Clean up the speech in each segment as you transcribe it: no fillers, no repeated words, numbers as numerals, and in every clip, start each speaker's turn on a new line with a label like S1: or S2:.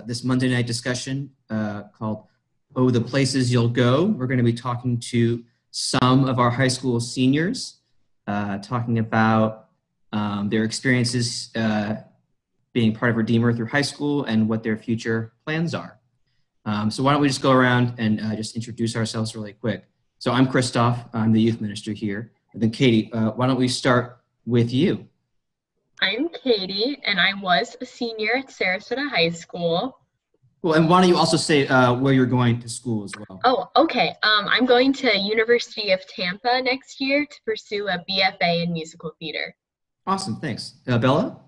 S1: this Monday night discussion called "Oh, the Places You'll Go." We're going to be talking to some of our high school seniors, talking about their experiences being part of Redeemer through high school and what their future plans are. So why don't we just go around and just introduce ourselves really quick. So I'm Christoph, I'm the youth minister here. And then Katie, why don't we start with you?
S2: I'm Katie, and I was a senior at Sarasota High School.
S1: Well, and why don't you also say where you're going to school as well?
S2: Oh, okay. I'm going to University of Tampa next year to pursue a BFA in musical theater.
S1: Awesome, thanks. Bella?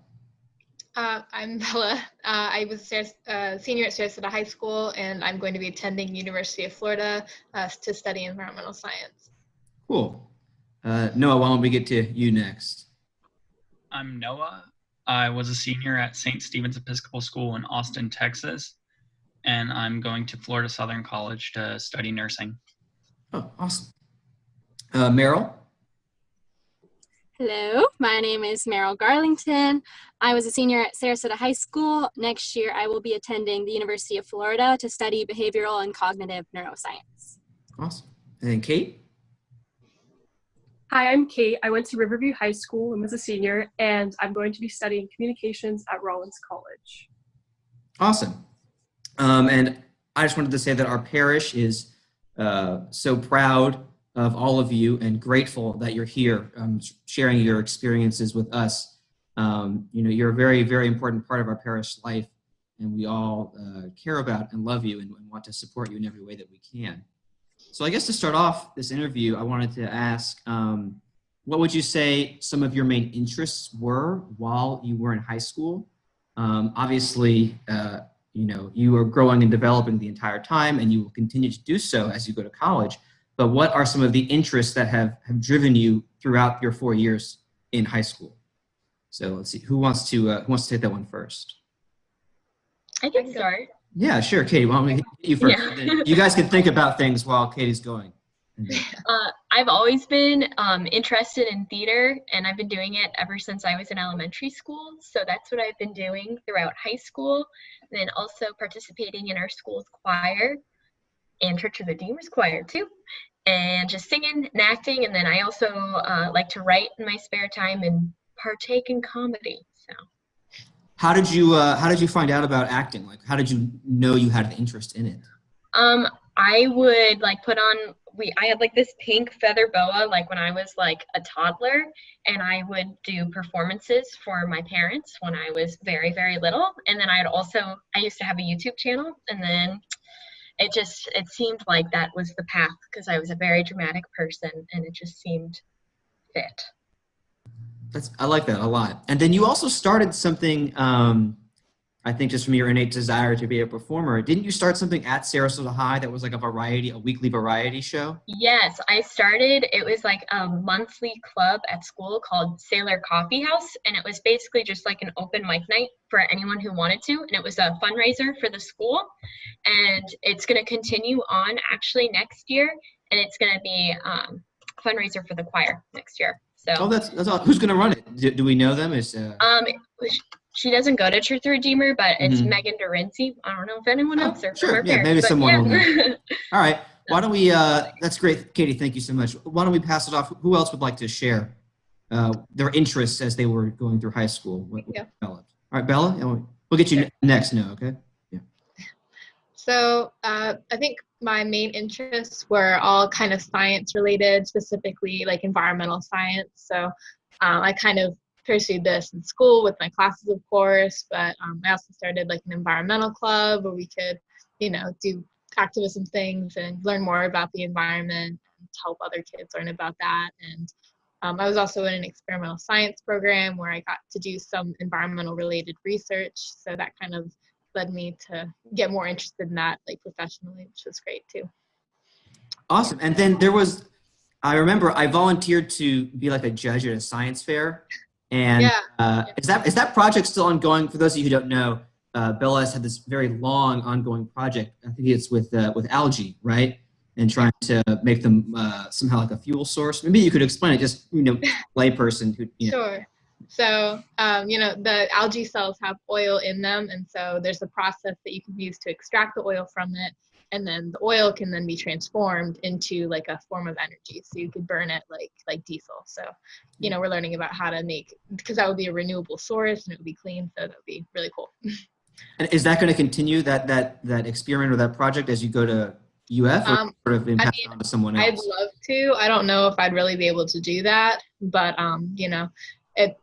S3: I'm Bella. I was a senior at Sarasota High School, and I'm going to be attending University of Florida to study environmental science.
S1: Cool. Noah, why don't we get to you next?
S4: I'm Noah. I was a senior at St. Stephen's Episcopal School in Austin, Texas, and I'm going to Florida Southern College to study nursing.
S1: Oh, awesome. Meryl?
S5: Hello, my name is Meryl Garlington. I was a senior at Sarasota High School. Next year, I will be attending the University of Florida to study behavioral and cognitive neuroscience.
S1: Awesome. And then Kate?
S6: Hi, I'm Kate. I went to Riverview High School and was a senior, and I'm going to be studying communications at Rollins College.
S1: Awesome. And I just wanted to say that our parish is so proud of all of you and grateful that you're here sharing your experiences with us. You're a very, very important part of our parish life, and we all care about and love you and want to support you in every way that we can. So I guess to start off this interview, I wanted to ask, what would you say some of your main interests were while you were in high school? Obviously, you are growing and developing the entire time, and you will continue to do so as you go to college. But what are some of the interests that have driven you throughout your 4 years in high school? So let's see, who wants to take that one first?
S2: I can start.
S1: Yeah, sure, Katie. Why don't we hit you first?
S2: Yeah.
S1: You guys can think about things while Katie's going.
S2: I've always been interested in theater, and I've been doing it ever since I was in elementary school. So that's what I've been doing throughout high school. And then also participating in our school's choir and Church of the Redeemer's choir too, and just singing and acting. And then I also like to write in my spare time and partake in comedy. So.
S1: How did you find out about acting? Like, how did you know you had an interest in it?
S2: I would put on, I had this pink feather boa when I was a toddler, and I would do performances for my parents when I was very, very little. And then I used to have a YouTube channel, and then it seemed like that was the path because I was a very dramatic person, and it just seemed fit.
S1: I like that a lot. And then you also started something, I think just from your innate desire to be a performer. Didn't you start something at Sarasota High that was a weekly variety show?
S2: Yes, I started, it was a monthly club at school called Sailor Coffee House. And it was basically just an open mic night for anyone who wanted to. And it was a fundraiser for the school. And it's going to continue on actually next year. And it's going to be a fundraiser for the choir next year. So.
S1: Oh, that's all. Who's going to run it? Do we know them?
S2: She doesn't go to Church of the Redeemer, but it's Megan Dorenzi. I don't know if anyone else or
S1: sure.
S2: Yeah,
S1: maybe someone will know. All right. Why don't we? That's great, Katie. Thank you so much. Why don't we pass it off? Who else would like to share their interests as they were going through high school? What developed? All right, Bella. We'll get you next. No, okay. Yeah.
S3: So I think my main interests were all kind of science related, specifically environmental science. So I kind of pursued this in school with my classes, of course, but I also started an environmental club where we could, do activism things and learn more about the environment and help other kids learn about that. And I was also in an experimental science program where I got to do some environmental related research. So that kind of led me to get more interested in that professionally, which was great too.
S1: Awesome. And then I remember I volunteered to be a judge at a science fair. And is that project still ongoing? For those of you who don't know, Bella has had this very long ongoing project. I think it's with algae, right? And trying to make them somehow a fuel source. Maybe you could explain it, just layperson who.
S3: Sure. So, the algae cells have oil in them, and so there's a process that you can use to extract the oil from it, and then the oil can then be transformed into like a form of energy. So you could burn it like diesel. So, we're learning about how to make, because that would be a renewable source and it would be clean. So that would be really cool.
S1: And is that going to continue that experiment or that project as you go to UF, or sort of been passed on to someone
S3: I'd
S1: else?
S3: love to. I don't know if I'd really be able to do that, but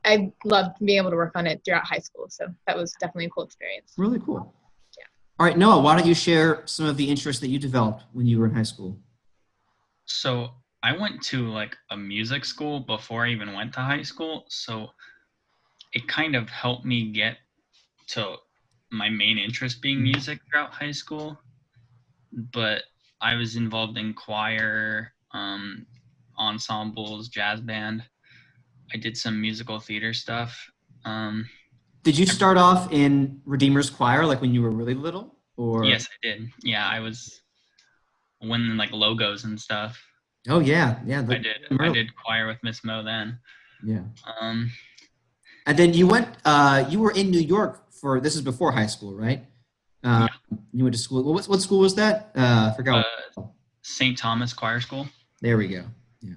S3: I'd love to be able to work on it throughout high school. So that was definitely a cool experience.
S1: Really cool.
S3: Yeah.
S1: All right, Noah, why don't you share some of the interests that you developed when you were in high school?
S4: So I went to like a music school before I even went to high school. So it kind of helped me get to my main interest being music throughout high school. But I was involved in choir, ensembles, jazz band. I did some musical theater stuff.
S1: Did you start off in Redeemer's Choir like when you were really little? Or
S4: Yes, I did. Yeah, I was winning like logos and stuff.
S1: Oh yeah, yeah.
S4: I did choir with Miss Mo then.
S1: Yeah.
S4: Um,
S1: And then you went. You were in New York for this is before high school, right?
S4: Yeah.
S1: You went to school. What school was that? I forgot.
S4: St. Thomas Choir School.
S1: There we go. Yeah.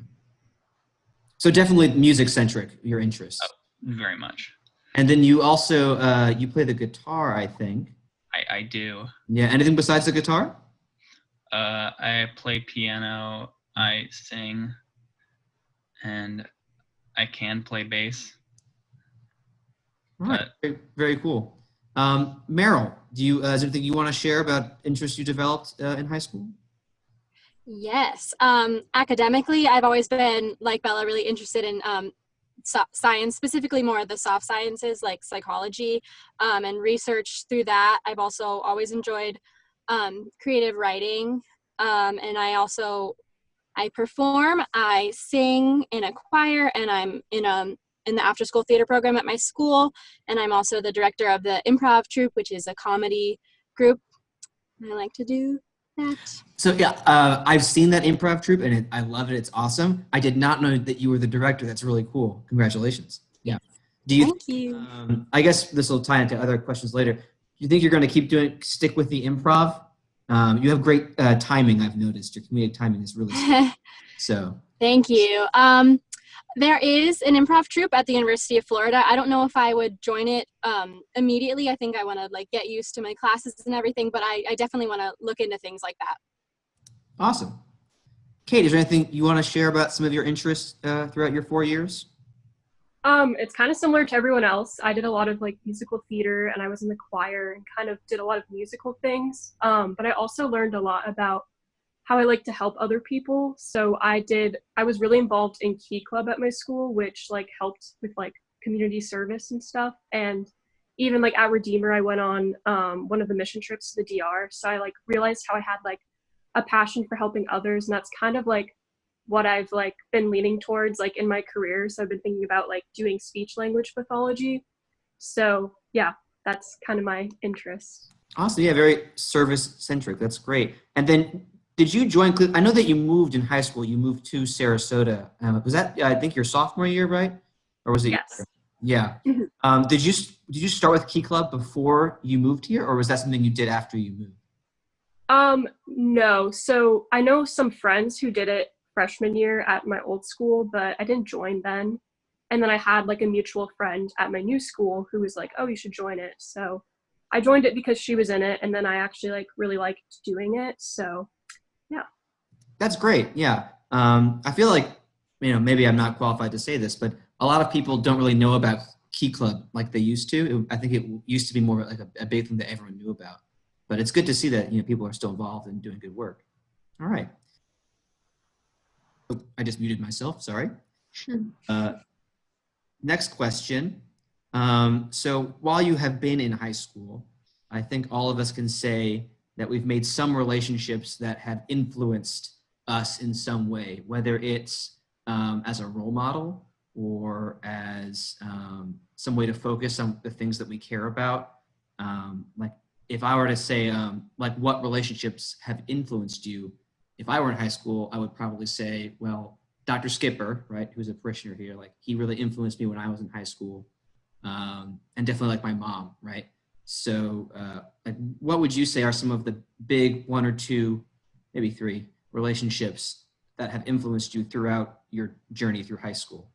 S1: So definitely music centric. Your interests.
S4: Oh, very much.
S1: And then you also you play the guitar, I think.
S4: I do.
S1: Yeah. Anything besides the guitar?
S4: I play piano. I sing, and I can play bass.
S1: All right. Very, very cool. Meryl, do you is there anything you want to share about interests you developed in high school?
S5: Yes. Academically, I've always been, like Bella, really interested in science, specifically more of the soft sciences like psychology, and research through that. I've also always enjoyed creative writing, and I perform, I sing in a choir, and I'm in the after-school theater program at my school, and I'm also the director of the improv troupe, which is a comedy group. And I like to do that.
S1: So yeah, I've seen that improv troupe, and I love it. It's awesome. I did not know that you were the director. That's really cool. Congratulations. Yeah.
S5: Thank you.
S1: I guess this will tie into other questions later. Do you think you're going to stick with the improv? You have great timing. I've noticed your comedic timing is really strong. So.
S5: Thank you. There is an improv troupe at the University of Florida. I don't know if I would join it immediately. I think I want to like get used to my classes and everything, but I definitely want to look into things like that.
S1: Awesome. Kate, is there anything you want to share about some of your interests throughout your 4 years?
S6: It's kind of similar to everyone else. I did a lot of like musical theater, and I was in the choir and kind of did a lot of musical things. But I also learned a lot about how I like to help other people. So I was really involved in Key Club at my school, which like helped with like community service and stuff. And even like at Redeemer, I went on one of the mission trips to the DR. So I like realized how I had like a passion for helping others. And that's kind of like what I've like been leaning towards like in my career. So I've been thinking about like doing speech language pathology. So yeah, that's kind of my interest.
S1: Awesome. Yeah, very service centric. That's great. And then did you join? I know that you moved in high school. You moved to Sarasota. Was that I think your sophomore year, right? Or was it?
S6: Yes.
S1: Yeah. Did you start with Key Club before you moved here, or was that something you did after you moved?
S6: No. So I know some friends who did it freshman year at my old school, but I didn't join then. And then I had like a mutual friend at my new school who was like, "Oh, you should join it." So I joined it because she was in it, and then I actually like really liked doing it. So yeah.
S1: That's great. Yeah. I feel like, maybe I'm not qualified to say this, but a lot of people don't really know about Key Club like they used to. I think it used to be more like a big thing that everyone knew about. But it's good to see that, people are still involved and doing good work. All right. Oh, I just muted myself. Sorry. Next question. So while you have been in high school, I think all of us can say that we've made some relationships that have influenced us in some way, whether it's as a role model or as some way to focus on the things that we care about. Like if I were to say, like what relationships have influenced you, if I were in high school, I would probably say, well, Dr. Skipper, right, who's a parishioner here, like he really influenced me when I was in high school, and definitely like my mom, right? So like, what would you say are some of the big one or two, maybe three relationships that have influenced you throughout your journey through high school?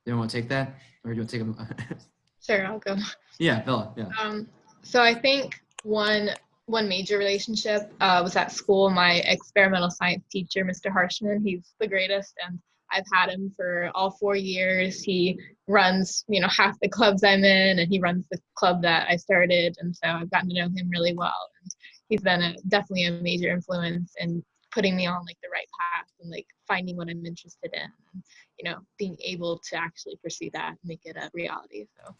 S1: You don't want to take that? Or do you want to take them?
S3: Sure, I'll go.
S1: Yeah, Bella, yeah.
S3: So I think one major relationship was at school. My experimental science teacher, Mr. Harshman, he's the greatest, and I've had him for all 4 years. He runs, half the clubs I'm in, and he runs the club that I started, and so I've gotten to know him really well. And he's been definitely a major influence in putting me on like the right path and like finding what I'm interested in, and being able to actually pursue that and make it a reality. So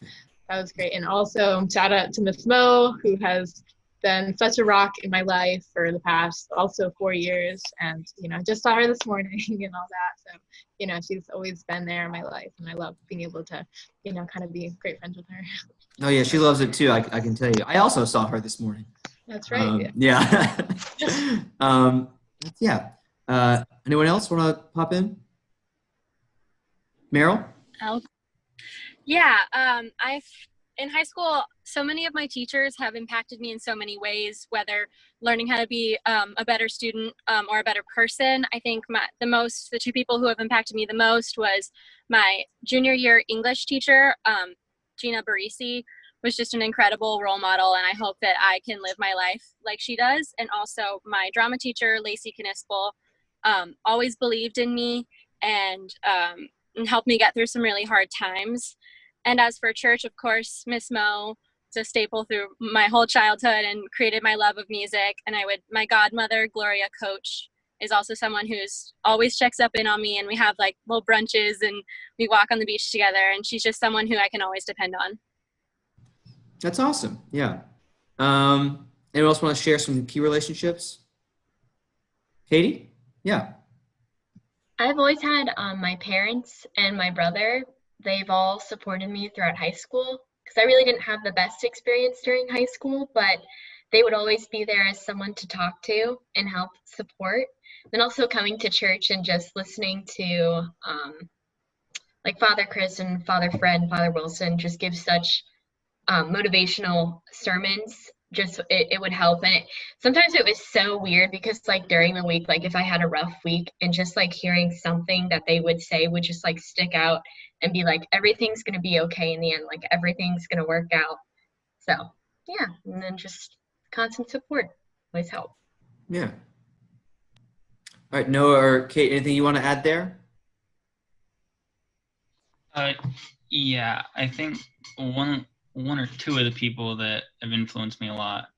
S3: that was great. And also shout out to Miss Mo, who has been such a rock in my life for the past also 4 years. And, I just saw her this morning and all that. So, she's always been there in my life. And I love being able to, kind of be great friends with her.
S1: Oh yeah, she loves it too. I can tell you. I also saw her this morning.
S3: That's right.
S1: Yeah. Yeah. Anyone else want to pop in? Meryl?
S5: Yeah, I've in high school, so many of my teachers have impacted me in so many ways, whether learning how to be a better student or a better person. I think the two people who have impacted me the most was my junior year English teacher, Gina Barisi, was just an incredible role model, and I hope that I can live my life like she does. And also my drama teacher, Lacey Knispel, always believed in me and helped me get through some really hard times. And as for church, of course, Miss Mo is a staple through my whole childhood and created my love of music. And my godmother, Gloria Coach, is also someone who's always checks up in on me, and we have like little brunches and we walk on the beach together. And she's just someone who I can always depend on.
S1: That's awesome. Yeah. Anyone else want to share some key relationships? Katie? Yeah.
S2: I've always had my parents and my brother. They've all supported me throughout high school because I really didn't have the best experience during high school, but they would always be there as someone to talk to and help support. Then also coming to church and just listening to like Father Chris and Father Fred and Father Wilson just give such motivational sermons. Just it would help. And sometimes it was so weird because like during the week, like if I had a rough week, and just like hearing something that they would say would just like stick out and be like, everything's gonna be okay in the end, like everything's gonna work out. So yeah, and then just constant support always help.
S1: Yeah. All right, Noah or Kate, anything you want to add there?
S4: Yeah, I think one or two of the people that have influenced me a lot,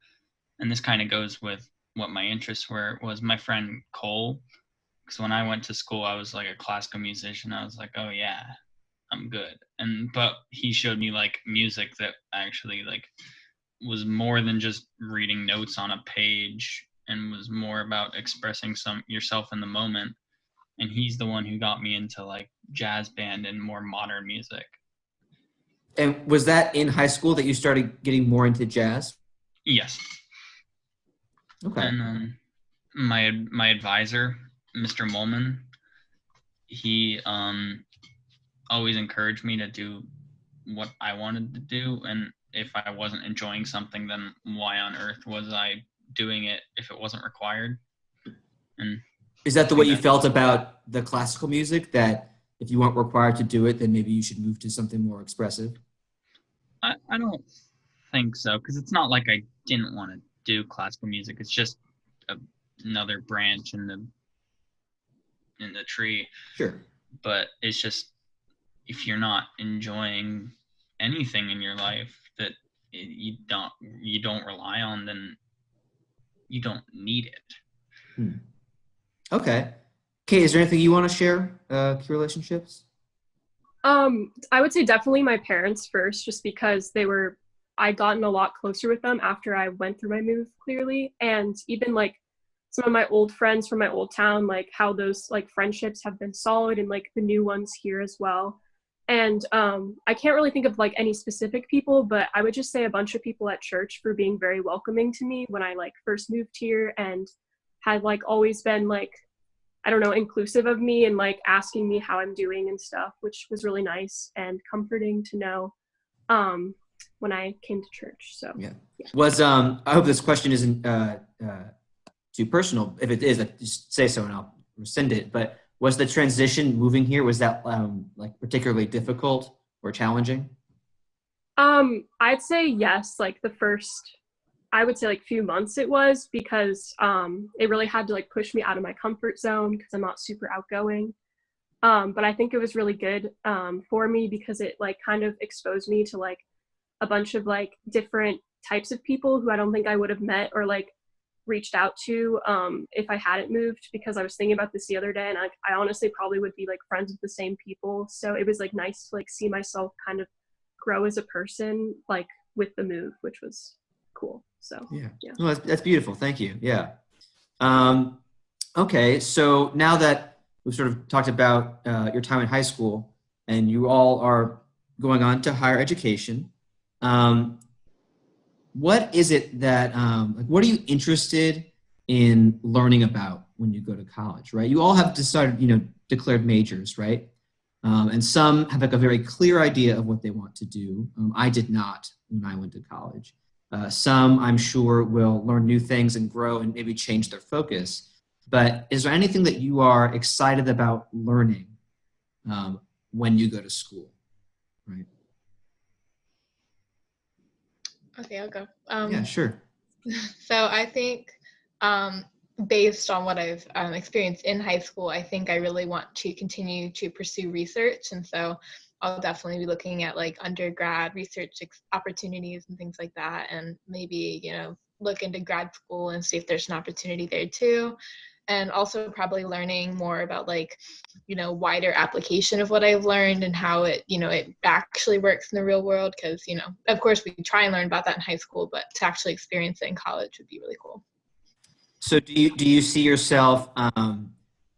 S4: and this kind of goes with what my interests were, was my friend Cole. Because when I went to school, I was like a classical musician. I was like, oh yeah, I'm good. But he showed me like music that actually like was more than just reading notes on a page, and was more about expressing yourself in the moment. And he's the one who got me into like jazz band and more modern music.
S1: And was that in high school that you started getting more into jazz?
S4: Yes.
S1: Okay.
S4: And my advisor, Mr. Molman, he always encouraged me to do what I wanted to do. And if I wasn't enjoying something, then why on earth was I doing it if it wasn't required? And
S1: is that the way you felt about the classical music, that if you weren't required to do it, then maybe you should move to something more expressive?
S4: I don't think so, because it's not like I didn't want to do classical music. It's just another branch in the tree.
S1: Sure.
S4: But it's just, if you're not enjoying anything in your life that you don't rely on, then you don't need it.
S1: Okay. Kate, is there anything you want to share, key relationships?
S6: I would say definitely my parents first, just because I gotten a lot closer with them after I went through my move, clearly. And even like some of my old friends from my old town, like how those like friendships have been solid, and like the new ones here as well. And I can't really think of like any specific people, but I would just say a bunch of people at church for being very welcoming to me when I like first moved here, and had like always been like, I don't know, inclusive of me and like asking me how I'm doing and stuff, which was really nice and comforting to know when I came to church. So
S1: yeah. Was I hope this question isn't too personal. If it is, just say so and I'll rescind it. But was the transition moving here, was that like particularly difficult or challenging?
S6: I'd say yes, like the first, I would say like few months it was, because it really had to like push me out of my comfort zone because I'm not super outgoing. But I think it was really good for me because it like kind of exposed me to like a bunch of like different types of people who I don't think I would have met or like reached out to if I hadn't moved, because I was thinking about this the other day and I honestly probably would be like friends with the same people. So it was like nice to like see myself kind of grow as a person like with the move, which was cool. So
S1: Yeah.
S6: yeah.
S1: Well, that's beautiful. Thank you. Yeah. Okay. So now that we've sort of talked about your time in high school and you all are going on to higher education, what is it that, like, what are you interested in learning about when you go to college, right? You all have decided, declared majors, right? And some have like a very clear idea of what they want to do. I did not when I went to college. Some, I'm sure, will learn new things and grow and maybe change their focus. But is there anything that you are excited about learning when you go to school, right?
S3: Okay, I'll go.
S1: Yeah, sure.
S3: So I think based on what I've experienced in high school, I think I really want to continue to pursue research. And so I'll definitely be looking at like undergrad research opportunities and things like that. And maybe, look into grad school and see if there's an opportunity there too. And also probably learning more about like, wider application of what I've learned and how it, it actually works in the real world. Because, of course we try and learn about that in high school, but to actually experience it in college would be really cool.
S1: So do you see yourself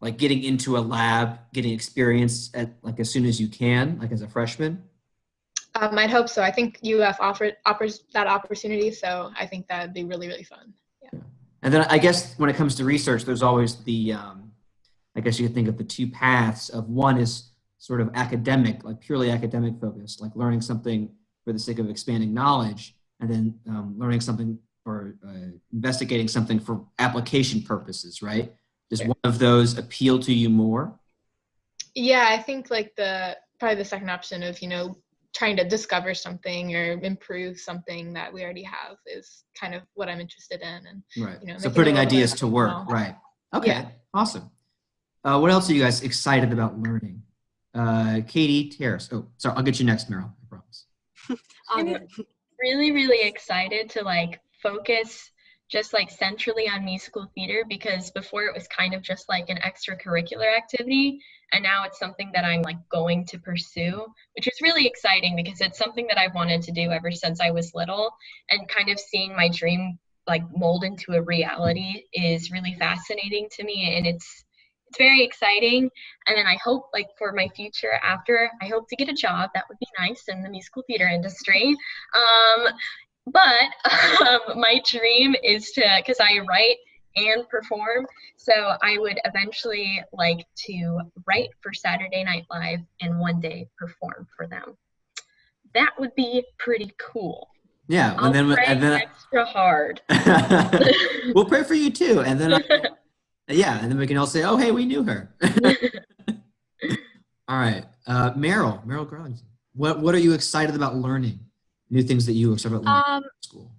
S1: like getting into a lab, getting experience at like as soon as you can, like as a freshman?
S3: I'd hope so. I think UF offers that opportunity, so I think that'd be really, really fun. Yeah.
S1: And then I guess when it comes to research, there's always the, I guess you could think of the two paths of one is sort of academic, like purely academic focused, like learning something for the sake of expanding knowledge, and then learning something or investigating something for application purposes, right? Does one of those appeal to you more?
S3: Yeah, I think like probably the second option of, trying to discover something or improve something that we already have is kind of what I'm interested in. And
S1: right. So putting ideas to work, right? Okay, yeah. Awesome. What else are you guys excited about learning? Katie, Terrace. Oh, sorry, I'll get you next, Meryl. I promise.
S2: I'm really, really excited to like focus just like centrally on musical theater, because before it was kind of just like an extracurricular activity, and now it's something that I'm like going to pursue, which is really exciting because it's something that I've wanted to do ever since I was little, and kind of seeing my dream like mold into a reality is really fascinating to me, and it's very exciting. And then I hope like for my future after, I hope to get a job. That would be nice in the musical theater industry. But my dream is to, because I write and perform, so I would eventually like to write for Saturday Night Live and one day perform for them. That would be pretty cool.
S1: Yeah,
S2: I'll pray extra hard.
S1: We'll pray for you too, and then and then we can all say, "Oh, hey, we knew her." All right, Meryl Garland, what are you excited about learning? New things that you are excited about learning in school?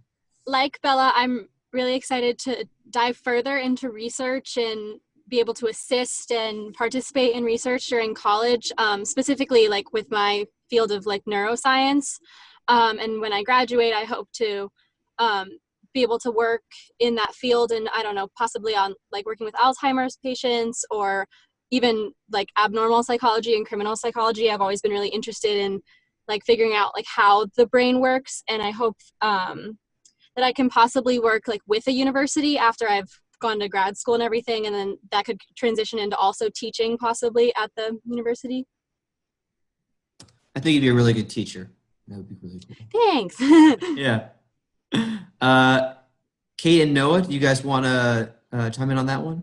S5: Like Bella, I'm really excited to dive further into research and be able to assist and participate in research during college, specifically like with my field of like neuroscience. And when I graduate, I hope to be able to work in that field, and I don't know, possibly on like working with Alzheimer's patients or even like abnormal psychology and criminal psychology. I've always been really interested in like figuring out like how the brain works, and I hope that I can possibly work like with a university after I've gone to grad school and everything, and then that could transition into also teaching possibly at the university.
S1: I think you'd be a really good teacher. That would be really cool.
S5: Thanks.
S1: Yeah. Kate and Noah, do you guys want to chime in on that one?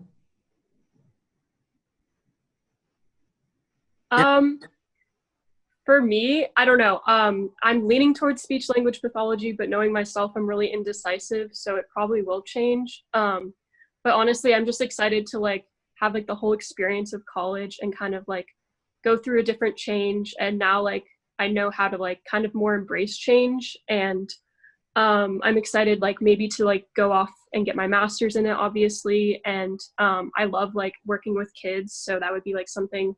S6: For me, I don't know. I'm leaning towards speech language pathology, but knowing myself, I'm really indecisive, so it probably will change. But honestly, I'm just excited to like have like the whole experience of college and kind of like go through a different change. And now like I know how to like kind of more embrace change. And I'm excited like maybe to like go off and get my master's in it, obviously. And I love like working with kids, so that would be like something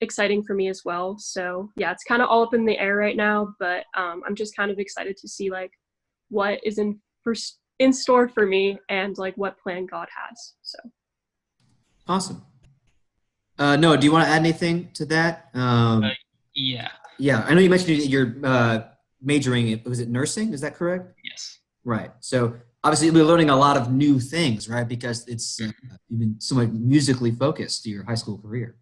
S6: exciting for me as well. So yeah, it's kind of all up in the air right now, but I'm just kind of excited to see like what is in store for me and like what plan God has. So
S1: Awesome. Noah, do you want to add anything to that?
S4: Yeah.
S1: Yeah, I know you mentioned that you're majoring in, was it nursing? Is that correct?
S4: Yes.
S1: Right. So obviously you'll be learning a lot of new things, right? Because it's you've been somewhat musically focused to your high school career.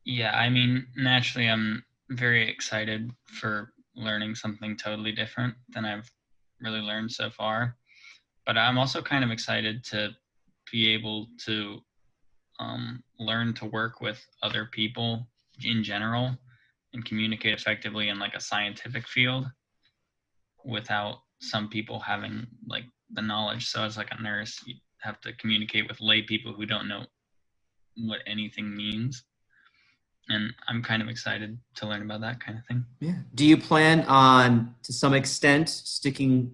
S4: Yeah, I mean, naturally, I'm very excited for learning something totally different than I've really learned so far. But I'm also kind of excited to be able to learn to work with other people in general and communicate effectively in like a scientific field without some people having like the knowledge. So as like a nurse, you have to communicate with lay people who don't know what anything means. And I'm kind of excited to learn about that kind of thing.
S1: Yeah. Do you plan on, to some extent, sticking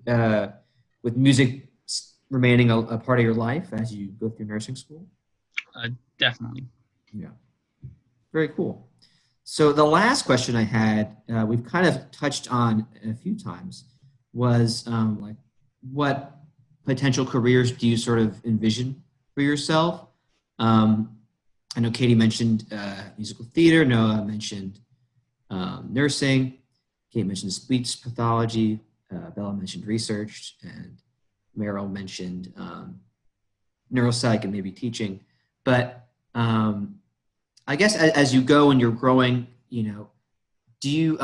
S1: with music remaining a part of your life as you go through nursing school?
S4: Definitely.
S1: Yeah. Very cool. So the last question I had, we've kind of touched on a few times, was like, what potential careers do you sort of envision for yourself? I know Katie mentioned musical theater. Noah mentioned nursing. Kate mentioned speech pathology. Bella mentioned research, and Meryl mentioned neuropsych and maybe teaching. But I guess as you go and you're growing, you know, do you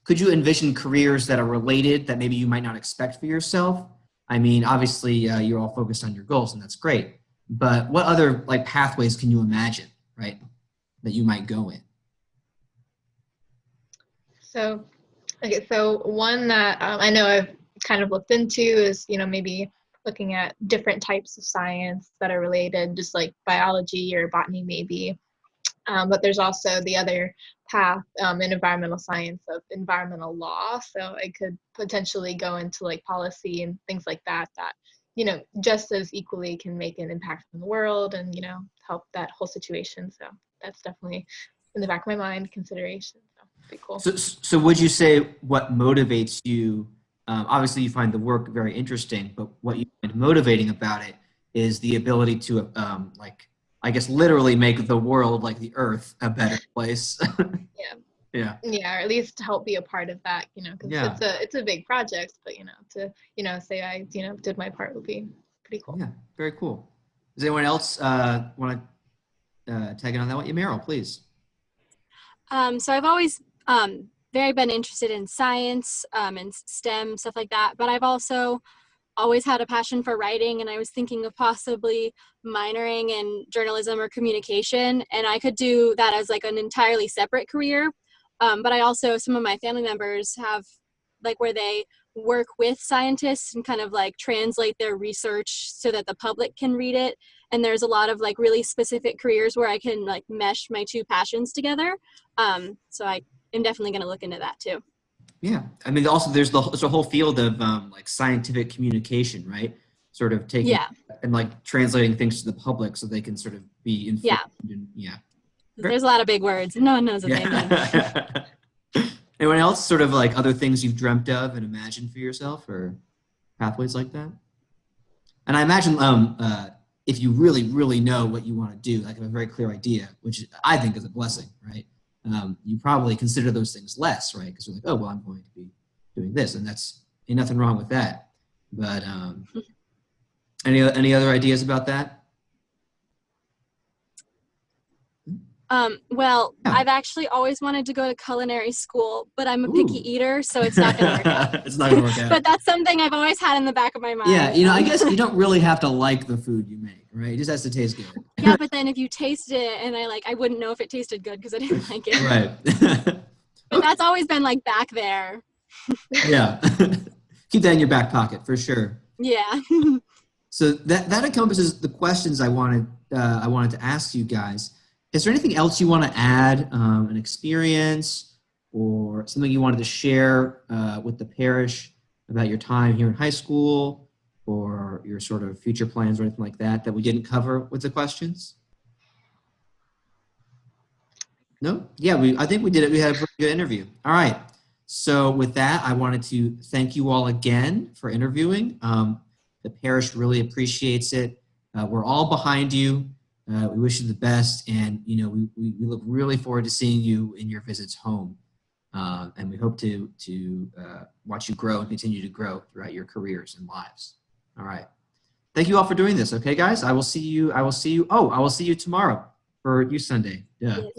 S1: could you envision careers that are related that maybe you might not expect for yourself? I mean, obviously you're all focused on your goals, and that's great. But what other like pathways can you imagine, right, that you might go in?
S3: So, okay, so one that I know I've kind of looked into is, you know, maybe looking at different types of science that are related, just like biology or botany maybe. But there's also the other path in environmental science of environmental law. So I could potentially go into like policy and things like that, you know, just as equally can make an impact on the world and, you know, help that whole situation. So that's definitely in the back of my mind consideration. So pretty cool.
S1: So would you say what motivates you? Obviously, you find the work very interesting, but what you find motivating about it is the ability to, like, I guess, literally make the world, like the Earth, a better place.
S3: Yeah.
S1: Yeah.
S3: Yeah, or at least to help be a part of that, you know, because
S1: Yeah.
S3: it's a big project, but you know, to, you know, say I, you know, did my part would be pretty cool.
S1: Yeah. Very cool. Does anyone else want to tag in on that one? Yeah, Meryl, please.
S5: So I've always very been interested in science and STEM, stuff like that, but I've also always had a passion for writing, and I was thinking of possibly minoring in journalism or communication, and I could do that as like an entirely separate career. But I also, some of my family members have like where they work with scientists and kind of like translate their research so that the public can read it. And there's a lot of like really specific careers where I can like mesh my two passions together. So I am definitely going to look into that too.
S1: Yeah, I mean, also there's a whole field of like scientific communication, right? Sort of taking and like translating things to the public so they can sort of be informed.
S5: Yeah.
S1: And, yeah.
S5: There's a lot of big words. No one knows what they mean.
S1: Anyone else sort of like other things you've dreamt of and imagined for yourself or pathways like that? And I imagine if you really, really know what you want to do, like have a very clear idea, which I think is a blessing, right? You probably consider those things less, right? Because you're like, oh, well, I'm going to be doing this, and ain't nothing wrong with that. But any other ideas about that?
S5: Well,
S1: Yeah.
S5: I've actually always wanted to go to culinary school, but I'm a
S1: Ooh.
S5: picky eater, so it's not going to work out.
S1: It's not going to work out.
S5: But that's something I've always had in the back of my mind.
S1: Yeah, I guess you don't really have to like the food you make, right? It just has to taste good.
S5: Yeah, but then if you tasted it and I wouldn't know if it tasted good because I didn't like it.
S1: Right.
S5: But that's always been like back there.
S1: Yeah. Keep that in your back pocket for sure.
S5: Yeah.
S1: So that encompasses the questions I wanted to ask you guys. Is there anything else you want to add, an experience or something you wanted to share with the parish about your time here in high school or your sort of future plans or anything like that we didn't cover with the questions? No? Yeah, I think we did it. We had a pretty good interview. All right. So with that, I wanted to thank you all again for interviewing. The parish really appreciates it. We're all behind you. We wish you the best, and we look really forward to seeing you in your visits home, and we hope to watch you grow and continue to grow throughout your careers and lives. All right, thank you all for doing this. Okay, guys, I will see you tomorrow for Youth Sunday. Yeah.